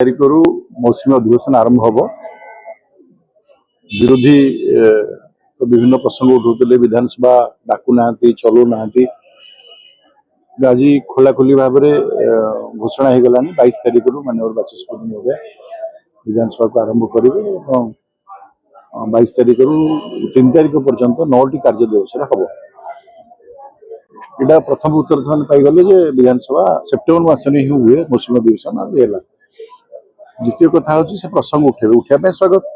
तारिखरू मौसुमी अधिवेशन आरंभ हम विरोधी तो विभिन्न प्रसंग उठाते विधानसभा डाकू ना चलू ना आज खोलाखोली भाव घोषणा हो गलानी 22 तारिख माननीय बाचस्पति महोदय विधानसभा को आरंभ करेंगे 22 तारिख रु 3 तारिख पर्यंत 9टी कार्य दिवस हम यहाँ प्रथम उत्तर से पाईगले विधानसभा सेप्टेम्बर मास ही हुए मौसुमी अधिवेशन आज है। द्वितीय कथा हूँ से प्रसंग उठे उठापी स्वागत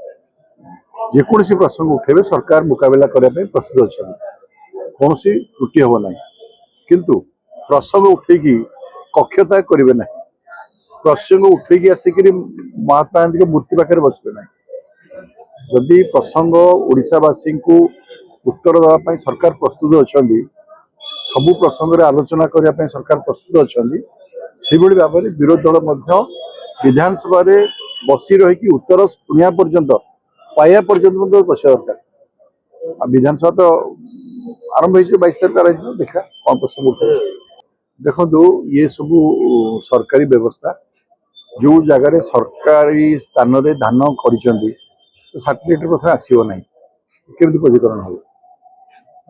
जेकोसी प्रसंग उठे सरकार मुकाबला करने प्रस्तुत अच्छा कौन त्रुटि हम ना किंतु प्रसंग उठेकी कक्षता करेंगे ना प्रसंग उठेकी आसिक महात्मा गांधी के मूर्ति पाखे बसबे ना जदि प्रसंग ओडिशावासी को उत्तर देवाई सरकार प्रस्तुत अच्छा सबू प्रसंग आलोचना करने सरकार प्रस्तुत अच्छा से भाव में विरोधी दल विधानसभा बसी रही उत्तर शुणा पर्यंत पाया पर्यंत बसा दरकार विधानसभा तो आरंभ हो 22 तारिख देखा कौन प्रसंग उठे देखो ये सब सरकारी व्यवस्था जो जगार सरकारी स्थान में धान कर सर्टिफिकेट प्रथम आसो ना केमी पंजीकरण हम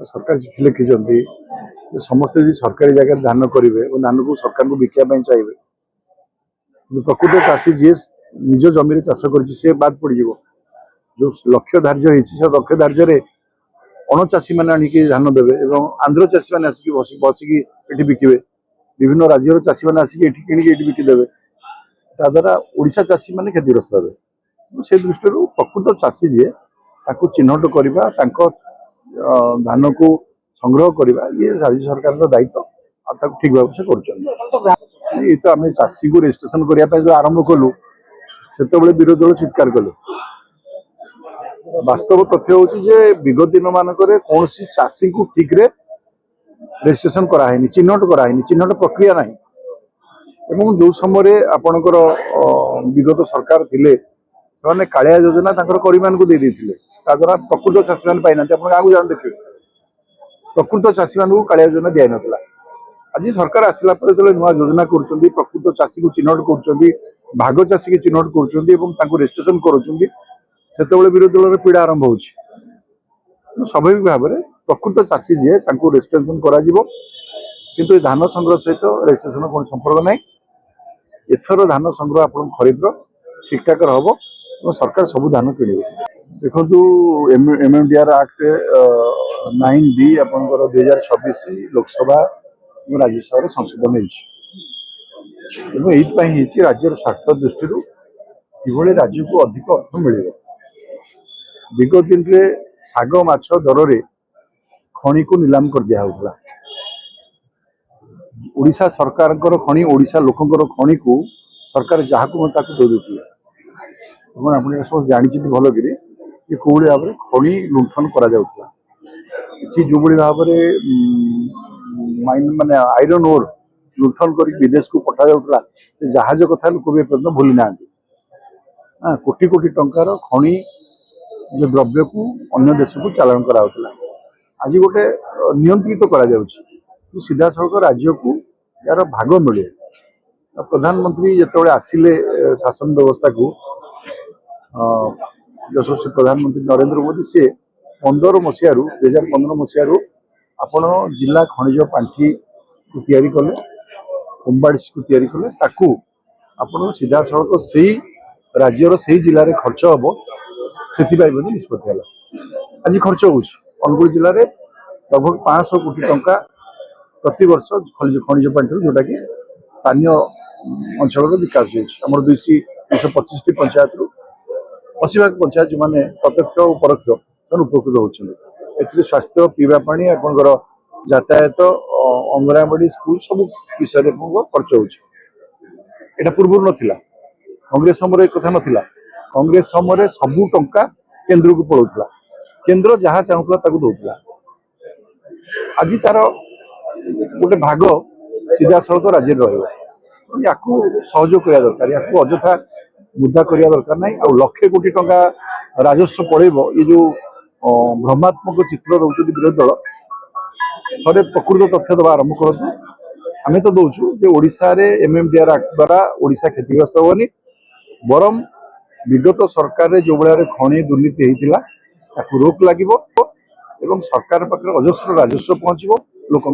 सरकार चिठी लिखिं समस्ते सरकारी जगह धान करेंगे और धान को सरकार को बिकापी चाहिए प्रकृत चाषी जी निज जमी चाष कर बाद पड़ जो लक्ष्य धार्य से लक्ष्य धार्य अणचाषी मैंने आणिक धान देवे आंध्र चाषी मैंने आसिक बसिकी ये बिके विभिन्न राज्यर चाषी मैंने आसिक कि बिकिदेवे ताद्वारा ओडिशा चाषी मैंने क्षतिग्रस्त हे से दृष्टि प्रकृत चाषी जी चिन्हट करवा धान को संग्रह करवा ये राज्य सरकार दायित्व ठीक भाव से कर तो आम चाषी को रेजिस्ट्रेशन करने जो आरंभ कलु से विरोधी दल चित्कार कले वास्तव तथ्य हूँ विगत दिन मानक कौन चाषी को ठीक रे रेजिस्ट्रेशन कराई चिन्हट कराई चिन्हट प्रक्रिया ना जो समय आपणकर विगत सरकार थिले से कालिया योजना करी मान को दे द्वारा प्रकृत चाषी मैंने पाई ना आप जान देखिए प्रकृत चाषी मान को कालिया योजना दिया ना आज सरकार आसला जो नुआ योजना कर प्रकृत चाषी को चिन्हट कर भाग चाषी की चिन्हट कर रेजिस्ट्रेशन कर विरोधी दल पीड़ा आरंभ हो स्वाभाविक भाव में प्रकृत चाषी जी रेजिस्ट्रेशन कर धान संग्रह सहित रेजिस्ट्रेशन कौन संपर्क ना एथर धान संग्रह आप खरीफ ठीक ठाक हम और सरकार सब धान किणे देखो MMDR एक्ट 9B आपंकर 2026 लोकसभा और राज्यसभा संशोधन हो राज्यर स्वार्थ दृष्टि कि राज्य को अधिक अर्थ मिल विगत दिन में शाग माछ दर में खणी को नीलाम कर दिया ओडिशा सरकार खणी ओडिशा लोकंर खणी को सरकार जहाँ को दे देती आप समस्त जानते भल कि कौन भाव में खणी लुंठन कर जो भाव माने आयरन ओर लुंठन कर विदेश को पठा जाऊला जहाज कथा लोक भी पर्यटन भूली ना कोटी कोटी टंकार खणी जो द्रव्य को अन्य देश को चालान कराला आज गोटे नियंत्रित करा सीधा सड़क राज्य को यार भाग मिले प्रधानमंत्री जो आसिले शासन व्यवस्था को यशस्वी प्रधानमंत्री नरेंद्र मोदी से 2015 मसीह आपण जिला खनिज पांठी को तैयारी कले कुंबाड़ीसी को तैयारी कले ताकू आपण सीधा सड़क से राज्यर से जिले में खर्च हम से निष्पत्ति है आज खर्च होनुगुल जिले में लगभग 500 कोटी टंका प्रति वर्ष खनिज पांठी जोटा कि स्थानीय अंचल विकास होमर 225 पंचायत रु 80 भाग पंचायत जो मैंने प्रत्यक्ष और परोक्ष उपकृत होती स्वास्थ्य पीवा पानी आपंकर यातायात अंगनवाड़ी स्कूल सब विषय खर्च होता पूर्व नाला कांग्रेस समय एक कथा नाला कांग्रेस समय सबू टंका केन्द्र को पड़ूला केन्द्र जहाँ चाहूला दौला आज तार गोटे भाग सीधा सड़क राज्य या सहयोग करने दरकार या अଯଥା मुद्दा करने दरकार ना आ लक्षे कोटी टंका राजस्व पड़ेब ये जो भ्रमात्मक चित्र दौरान विरोधी दल थे प्रकृत तथ्य दबा आरंभ करूँ आम तो दौचु ओडिशा रे MMDR एक्ट द्वारा ओडिशा क्षतिग्रस्त हेनी बरम विगत सरकार जो भाया खनि दुर्नीति होता ताकू रोक लगे सरकार पाखे अजस्र राजस्व पहुंचो लोक